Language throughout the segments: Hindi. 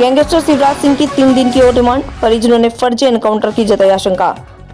गैंगस्टर शिवराज सिंह की 3 दिन की और रिमांड, परिजनों ने फर्जी एनकाउंटर की जताई आशंका।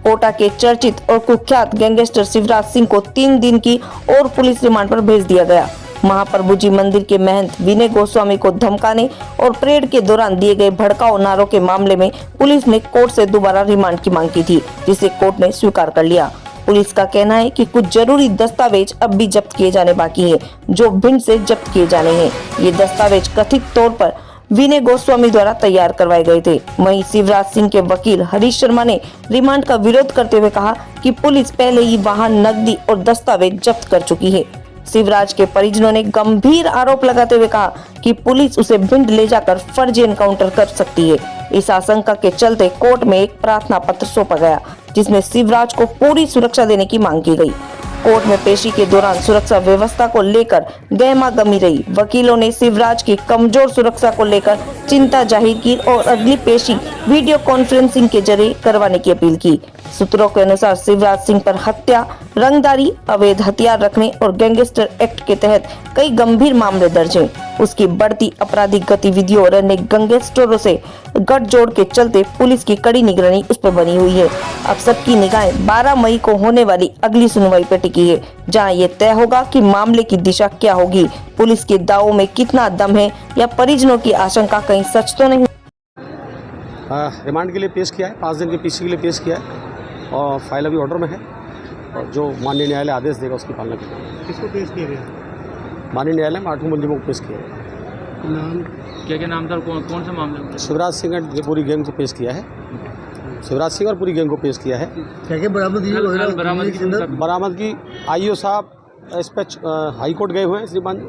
कोटा के चर्चित और कुख्यात गैंगस्टर शिवराज सिंह को 3 दिन की और पुलिस रिमांड पर भेज दिया गया। महाप्रभु जी मंदिर के महंत विनय गोस्वामी को धमकाने और परेड के दौरान दिए गए भड़काऊ नारों के मामले में पुलिस ने कोर्ट से दोबारा रिमांड की मांग की थी, जिसे कोर्ट ने स्वीकार कर लिया। पुलिस का कहना है कि कुछ जरूरी दस्तावेज अब भी जब्त किए जाने बाकी है, जो भिंड से जब्त किए जाने हैं। ये दस्तावेज कथित तौर पर विनय गोस्वामी द्वारा तैयार करवाए गए थे। वहीं शिवराज सिंह के वकील हरीश शर्मा ने रिमांड का विरोध करते हुए कहा कि पुलिस पहले ही वाहन, नकदी और दस्तावेज जब्त कर चुकी है। शिवराज के परिजनों ने गंभीर आरोप लगाते हुए कहा कि पुलिस उसे भिंड ले जाकर फर्जी एनकाउंटर कर सकती है। इस आशंका के चलते कोर्ट में एक प्रार्थना पत्र सौंपा गया, जिसमें शिवराज को पूरी सुरक्षा देने की मांग की गई। कोर्ट में पेशी के दौरान सुरक्षा व्यवस्था को लेकर गहमागहमी रही। वकीलों ने शिवराज की कमजोर सुरक्षा को लेकर चिंता जाहिर की और अगली पेशी वीडियो कॉन्फ्रेंसिंग के जरिए करवाने की अपील की। सूत्रों के अनुसार शिवराज सिंह पर हत्या, रंगदारी, अवैध हथियार रखने और गैंगस्टर एक्ट के तहत कई गंभीर मामले दर्ज हैं। उसकी बढ़ती आपराधिक गतिविधियों और अन्य गैंगस्टरों से गठजोड़ के चलते पुलिस की कड़ी निगरानी उस पर बनी हुई है। अब सबकी निगाहें 12 मई को होने वाली अगली सुनवाई पर टिकी है, जहां ये तय होगा कि मामले की दिशा क्या होगी, पुलिस के दावों में कितना दम है या परिजनों की आशंका कहीं सच तो नहीं। रिमांड के लिए पेश किया है, 5 दिन के पीसी के लिए पेश किया है और फाइल अभी ऑर्डर में है और जो माननीय न्यायालय आदेश देगा उसकी पालना करेंगे। किसको पेश किया गया? माननीय न्यायालय में 8 मुलजिमों को पेश किया है। नाम क्या नाम था, कौन सा मामले में? शिवराज सिंह एंड पूरी गैंग को पेश किया है। शिवराज सिंह और पूरी गैंग को पेश किया है। क्या बरामद की आईओ साहब एसपेच हाई कोर्ट गए हुए हैं श्रीमान,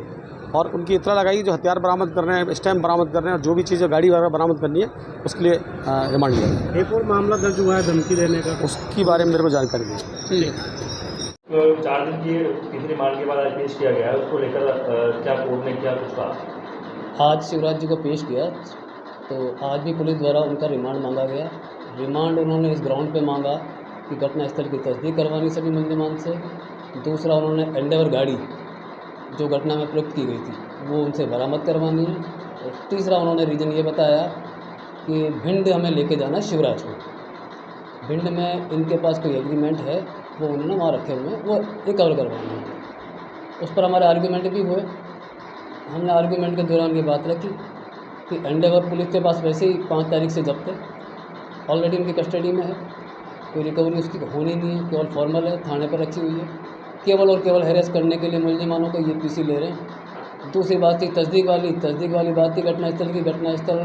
और उनकी इतला लगाई जो हथियार बरामद कर रहे हैं, स्टैम्प बरामद कर रहे हैं और जो भी चीज़ें गाड़ी वगैरह बरामद करनी है उसके लिए रिमांड लिया है। एक और मामला दर्ज हुआ है धमकी देने का, उसके बारे में मेरे को जानकारी दी। तो 4 दिन की तीसरी रिमांड के बाद आज पेश किया गया है, उसको लेकर क्या कोर्ट ने क्या कुछ कहा? आज शिवराज जी को पेश किया, तो आज भी पुलिस द्वारा उनका रिमांड मांगा गया। रिमांड उन्होंने इस ग्राउंड पे मांगा कि घटनास्थल की तस्दीक करवानी सभी मुलजिमान से। दूसरा, उन्होंने एंडेवर गाड़ी जो घटना में प्रयुक्त की गई थी वो उनसे बरामद करवानी है। और तीसरा, उन्होंने रीज़न ये बताया कि भिंड हमें लेके जाना है शिवराज को। भिंड में इनके पास कोई एग्रीमेंट है, वो उन्होंने वहाँ रखे हुए हैं, वो रिकवर करवाना है। उस पर हमारे आर्गूमेंट भी हुए। हमने आर्गूमेंट के दौरान ये बात रखी कि एंडेवर पुलिस के पास वैसे ही 5 तारीख से जब्त है, ऑलरेडी उनकी कस्टडी में है, कोई रिकवरी उसकी होनी नहीं है, केवल फॉर्मल है, थाने पर रखी हुई है। केवल और केवल हैरेस करने के लिए मुलजिमानों को ये पीसी ले रहे हैं। दूसरी बात थी तस्दीक वाली बात थी घटनास्थल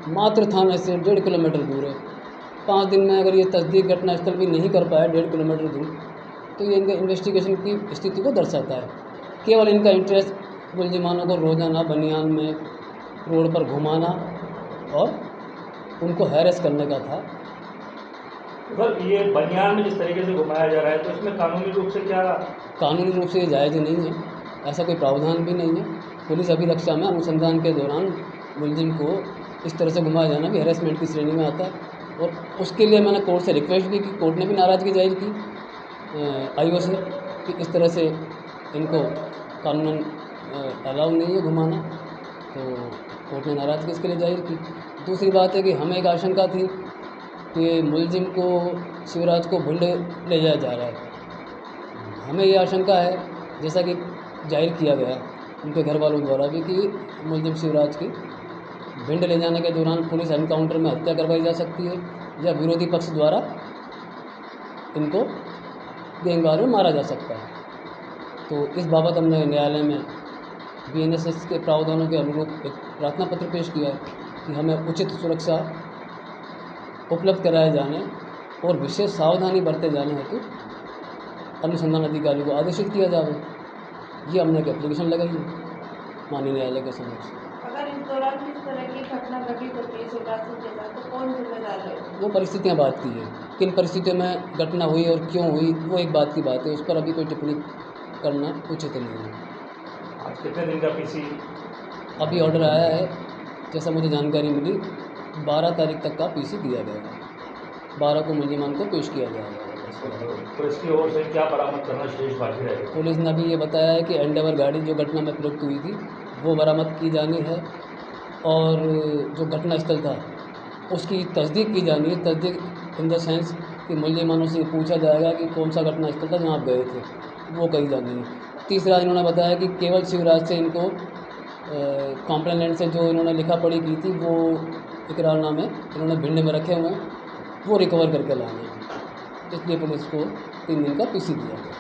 मात्र थाने से 1.5 किलोमीटर दूर है। 5 दिन में अगर ये तस्दीक घटनास्थल भी नहीं कर पाया 1.5 किलोमीटर दूर, तो ये इनके इन्वेस्टिगेशन की स्थिति को दर्शाता है। केवल इनका इंटरेस्ट मुलजिमानों को रोज़ाना बनियान में रोड पर घुमाना और उनको हैरेस करने का था। सर, ये बनियान में जिस तरीके से घुमाया जा रहा है, तो इसमें कानूनी रूप से क्या? कानूनी रूप से ये जायज़ नहीं है, ऐसा कोई प्रावधान भी नहीं है। पुलिस अभिरक्षा में अनुसंधान के दौरान मुलजिम को इस तरह से घुमाया जाना भी हैरेसमेंट की श्रेणी में आता है। और उसके लिए मैंने कोर्ट से रिक्वेस्ट भी की, कोर्ट ने भी नाराज़गी जाहिर की आईओ से कि इस तरह से इनको कानूनन अलाउ नहीं है घुमाना, तो कोर्ट ने नाराज़गी इसके लिए जाहिर की। दूसरी बात है कि हमें एक आशंका थी कि मुलजिम को शिवराज को भिंड ले जाया जा रहा है। हमें ये आशंका है, जैसा कि जाहिर किया गया उनके घर वालों द्वारा भी, कि मुलजिम शिवराज की भिंड ले जाने के दौरान पुलिस एनकाउंटर में हत्या करवाई जा सकती है या विरोधी पक्ष द्वारा इनको गैंगवार में मारा जा सकता है। तो इस बाबत हमने न्यायालय में BNSS के प्रावधानों के अनुरूप एक प्रार्थना पत्र पेश किया है कि हमें उचित सुरक्षा उपलब्ध कराए जाने और विशेष सावधानी बरते जाने हेतु अनुसंधान अधिकारी को आदेशित किया जाए। ये हमने एक एप्लीकेशन लगाई है माननीय न्यायालय के समक्ष। अगर इस दौरान किस तरह की घटना घटित होती है शिवराज सिंह के साथ, तो कौन जिम्मेदार है? वो परिस्थितियाँ बात की है, किन परिस्थितियों में घटना हुई और क्यों हुई, वो एक बात की बात है, उस पर अभी कोई टिप्पणी करना उचित नहीं है। आज कितने दिन का पीसी? अभी ऑर्डर आया है, जैसा मुझे जानकारी मिली 12 तारीख तक का पीसी दिया गया है। 12 को मुलजिमान को पेश किया गया है। तो इसकी ओर से क्या बरामद करना शेष बाकी रहेगा? पुलिस ने अभी ये बताया है कि एंडेवर गाड़ी जो घटना में प्रयुक्त हुई थी वो बरामद की जानी है। और जो घटना स्थल था उसकी तस्दीक की जानी है। तस्दीक इन द सेंस कि मुलजिमानों से पूछा जाएगा कि कौन सा घटना स्थल था जहाँ आप गए थे, वो कही जानी है। तीसरा इन्होंने बताया कि केवल शिवराज से इनको कॉम्प्लेनेंट से जो इन्होंने लिखा पढ़ी की थी वो इकरारनामे इन्होंने भिंड में रखे हुए हैं, वो रिकवर करके लाए हैं। इसलिए पुलिस को 3 दिन का पीसी दिया गया।